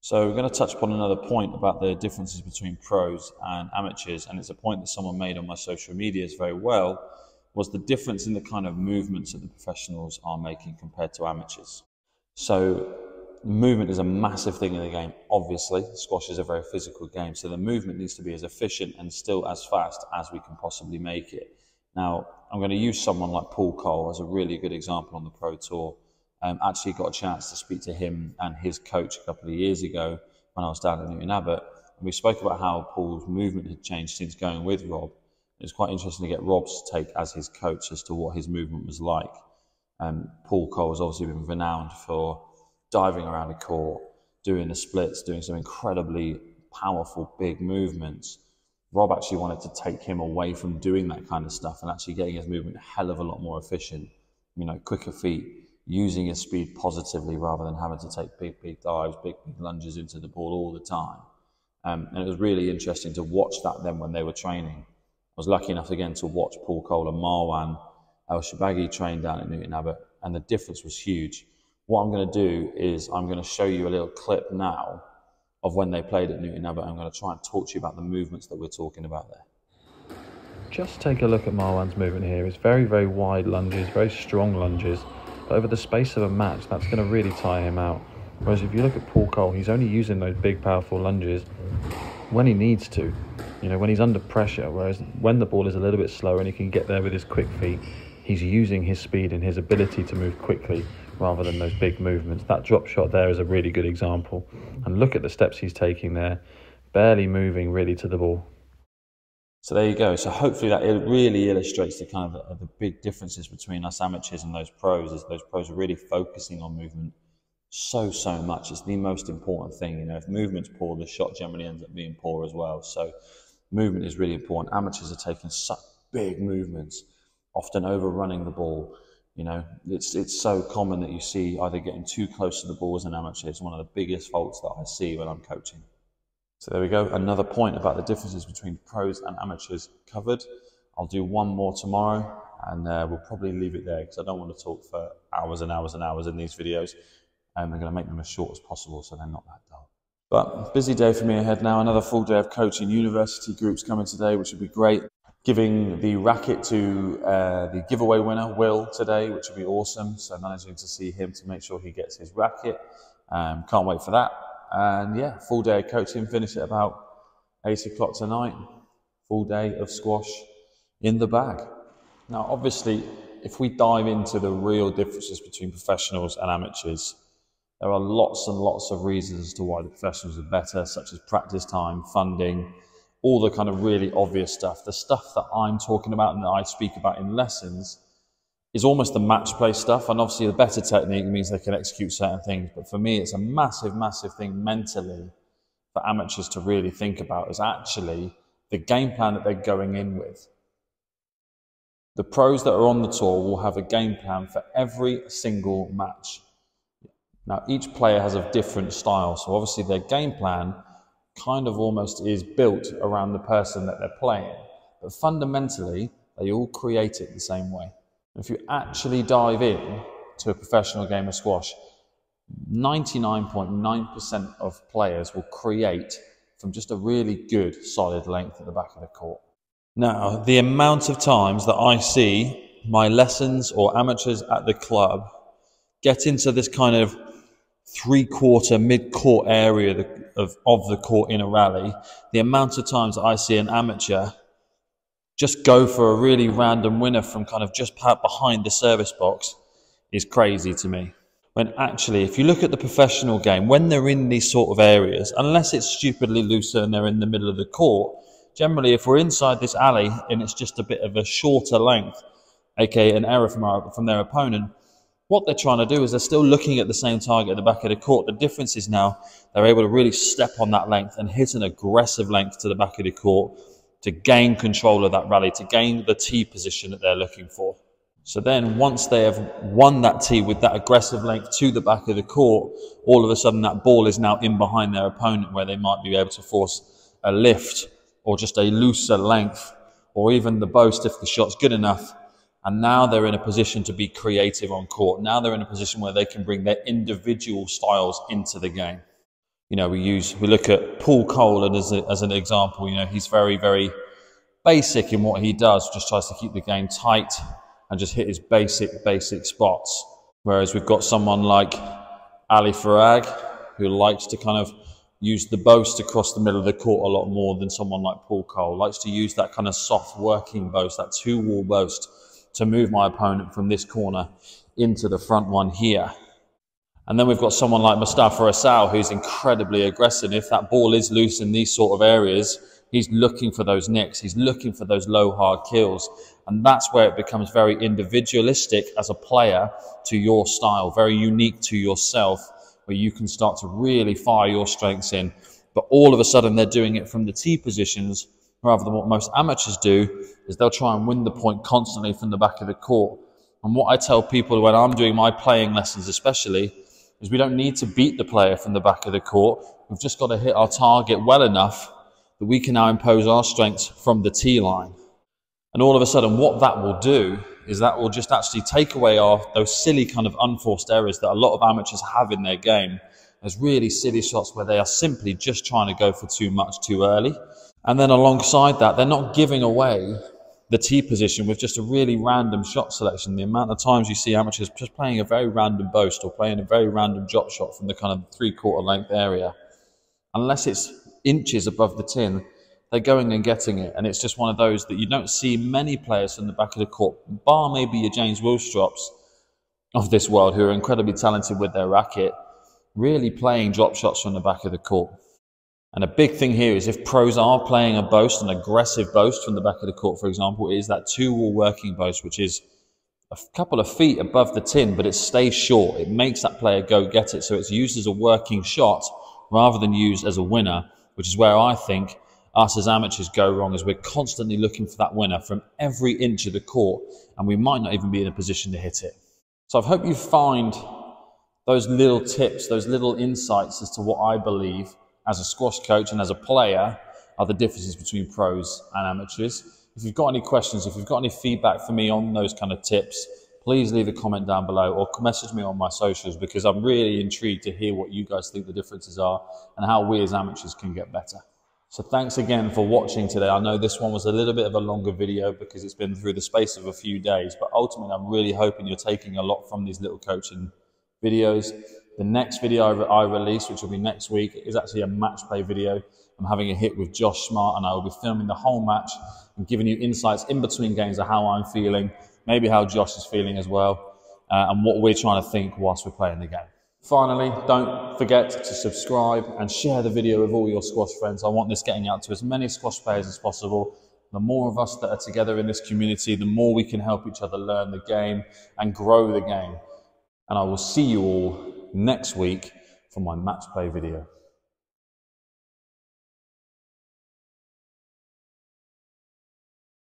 So we're going to touch upon another point about the differences between pros and amateurs, and it's a point that someone made on my social medias very well, was the difference in the kind of movements that the professionals are making compared to amateurs. So movement is a massive thing in the game, obviously. Squash is a very physical game, so the movement needs to be as efficient and still as fast as we can possibly make it. Now, I'm going to use someone like Paul Cole as a really good example on the Pro Tour. Actually got a chance to speak to him and his coach a couple of years ago when I was down at Newton Abbot. And we spoke about how Paul's movement had changed since going with Rob. It was quite interesting to get Rob's take as his coach as to what his movement was like. Paul Cole has obviously been renowned for diving around the court, doing the splits, doing some incredibly powerful big movements. Rob actually wanted to take him away from doing that kind of stuff and actually getting his movement a hell of a lot more efficient. You know, quicker feet, using his speed positively rather than having to take big dives, big lunges into the ball all the time. And it was really interesting to watch that then when they were training. I was lucky enough again to watch Paul Cole and Marwan El-Shabagi train down at Newton Abbot, and the difference was huge. What I'm going to do is I'm going to show you a little clip now of when they played at Newton Abbot. I'm going to try and talk to you about the movements that we're talking about there. Just take a look at Marwan's movement here. It's very, very wide lunges, very strong lunges. But over the space of a match, that's going to really tire him out. Whereas if you look at Paul Cole, he's only using those big, powerful lunges when he needs to, you know, when he's under pressure. Whereas when the ball is a little bit slower and he can get there with his quick feet, he's using his speed and his ability to move quickly rather than those big movements. That drop shot there is a really good example. And look at the steps he's taking there, barely moving really to the ball. So there you go. So hopefully that it really illustrates the kind of the big differences between us amateurs and those pros, is those pros are really focusing on movement so much. It's the most important thing. You know, if movement's poor, the shot generally ends up being poor as well. So movement is really important. Amateurs are taking such big movements, often overrunning the ball. You know, it's so common that you see either getting too close to the ball as an amateur. It's one of the biggest faults that I see when I'm coaching. So there we go, another point about the differences between pros and amateurs covered. I'll do one more tomorrow, and we'll probably leave it there because I don't want to talk for hours and hours and hours in these videos. I'm going to make them as short as possible so they're not that dull. But busy day for me ahead now. Another full day of coaching. University groups coming today, which would be great. Giving the racket to the giveaway winner, Will, today, which would be awesome. So managing to see him to make sure he gets his racket. Can't wait for that. And yeah, full day of coaching, finish at about 8 o'clock tonight. Full day of squash in the bag. Now, obviously, if we dive into the real differences between professionals and amateurs, there are lots and lots of reasons as to why the professionals are better, such as practice time, funding, all the kind of really obvious stuff. The stuff that I'm talking about and that I speak about in lessons is almost the match play stuff, and obviously the better technique means they can execute certain things. But for me, it's a massive thing mentally for amateurs to really think about, is actually the game plan that they're going in with. The pros that are on the tour will have a game plan for every single match. Now, each player has a different style, so obviously their game plan kind of almost is built around the person that they're playing. But fundamentally, they all create it the same way. If you actually dive in to a professional game of squash, 99.9% of players will create from just a really good, solid length at the back of the court. Now, the amount of times that I see my lessons or amateurs at the club get into this kind of three-quarter, mid-court area of the court in a rally, the amount of times that I see an amateur just go for a really random winner from kind of just behind the service box is crazy to me. When actually, if you look at the professional game, when they're in these sort of areas, unless it's stupidly loose and they're in the middle of the court, generally if we're inside this alley and it's just a bit of a shorter length, aka an error from their opponent, what they're trying to do is they're still looking at the same target at the back of the court. The difference is now they're able to really step on that length and hit an aggressive length to the back of the court to gain control of that rally, to gain the tee position that they're looking for. So then once they have won that tee with that aggressive length to the back of the court, all of a sudden that ball is now in behind their opponent where they might be able to force a lift or just a looser length or even the boast if the shot's good enough. And now they're in a position to be creative on court. Now they're in a position where they can bring their individual styles into the game. You know, we look at Paul Cole as an example. You know, he's very, very basic in what he does, just tries to keep the game tight and just hit his basic spots. Whereas we've got someone like Ali Farag, who likes to kind of use the boast across the middle of the court a lot more than someone like Paul Cole. Likes to use that kind of soft working boast, that two-wall boast, to move my opponent from this corner into the front one here. And then we've got someone like Mustafa Asal, who's incredibly aggressive. If that ball is loose in these sort of areas, he's looking for those nicks. He's looking for those low, hard kills. And that's where it becomes very individualistic as a player to your style, very unique to yourself, where you can start to really fire your strengths in. But all of a sudden, they're doing it from the tee positions, rather than what most amateurs do, is they'll try and win the point constantly from the back of the court. And what I tell people when I'm doing my playing lessons especially, is we don't need to beat the player from the back of the court. We've just got to hit our target well enough that we can now impose our strengths from the tee line. And all of a sudden, what that will do is that will just actually take away those silly kind of unforced errors that a lot of amateurs have in their game. There's really silly shots where they are simply just trying to go for too much too early. And then alongside that, they're not giving away the tee position with just a really random shot selection. The amount of times you see amateurs just playing a very random boast or playing a very random drop shot from the kind of 3/4 length area. Unless it's inches above the tin, they're going and getting it. And it's just one of those that you don't see many players from the back of the court, bar maybe your James Willstrops of this world, who are incredibly talented with their racket, really playing drop shots from the back of the court. And a big thing here is if pros are playing a boast, an aggressive boast from the back of the court, for example, it is that two-wall working boast, which is a couple of feet above the tin, but it stays short. It makes that player go get it. So it's used as a working shot rather than used as a winner, which is where I think us as amateurs go wrong, is we're constantly looking for that winner from every inch of the court, and we might not even be in a position to hit it. So I hope you find those little tips, those little insights as to what I believe as a squash coach and as a player are the differences between pros and amateurs. If you've got any questions, if you've got any feedback for me on those kind of tips, please leave a comment down below or message me on my socials, because I'm really intrigued to hear what you guys think the differences are and how we as amateurs can get better. So thanks again for watching today. I know this one was a little bit of a longer video because it's been through the space of a few days, but ultimately I'm really hoping you're taking a lot from these little coaching videos. The next video I release, which will be next week, is actually a match play video. I'm having a hit with Josh Smart, and I will be filming the whole match and giving you insights in between games of how I'm feeling, maybe how Josh is feeling as well, and what we're trying to think whilst we're playing the game. Finally, don't forget to subscribe and share the video with all your squash friends. I want this getting out to as many squash players as possible. The more of us that are together in this community, the more we can help each other learn the game and grow the game. And I will see you all next week for my match play video.